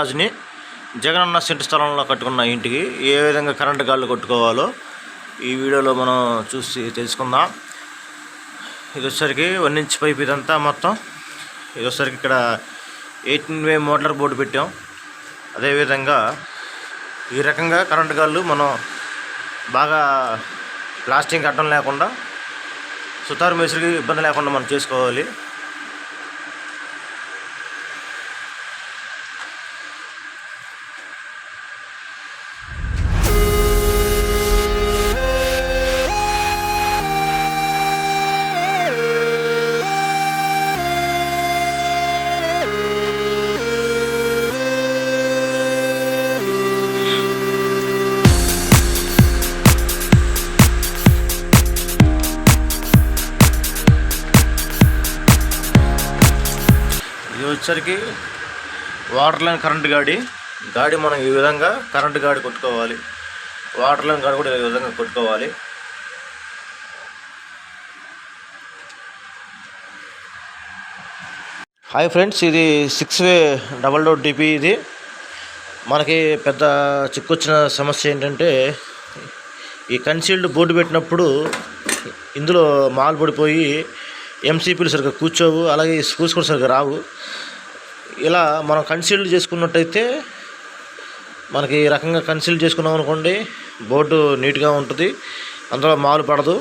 రాజుని జగనన్న సెంటు స్థలంలో కట్టుకున్న ఇంటికి ఏ విధంగా కరెంటు గాళ్ళు కొట్టుకోవాలో ఈ వీడియోలో మనం చూసి తెలుసుకుందాం. ఇది వచ్చేసరికి 1 ఇంచ్ పైప్ ఇదంతా మొత్తం. ఇది వచ్చేసరికి ఇక్కడ 18 మోటార్ బోర్డు పెట్టాం. అదేవిధంగా ఈ రకంగా కరెంటు గాళ్ళు మనం బాగా ప్లాస్టింగ్ అడ్డం లేకుండా సుతారు మేస్త్రికి ఇబ్బంది లేకుండా మనం చేసుకోవాలి. ఇది వచ్చేసరికి వాటర్ లైన్ కరెంటు గాడి మనం ఈ విధంగా కరెంటు గాడి కొట్టుకోవాలి. వాటర్ లైన్ గాడి కూడా ఈ విధంగా కొట్టుకోవాలి. హాయ్ ఫ్రెండ్స్, ఇది 6-వే డబల్ డోర్ డిపి. ఇది మనకి పెద్ద చిక్కొచ్చిన సమస్య ఏంటంటే ఈ కన్సీల్డ్ బోర్డు పెట్టినప్పుడు ఇందులో మాల్ పడిపోయి ఎంసీపీలు సరిగ్గా కూర్చోవు, అలాగే స్క్రూస్ కూడా సరిగ్గా రావు. ఇలా మనం కన్సీల్డ్ చేసుకున్నట్టయితే మనకి ఈ రకంగా కన్సీల్డ్ చేసుకున్నాం అనుకోండి, బోర్డు నీట్గా ఉంటుంది, అందులో మాలు పడదు.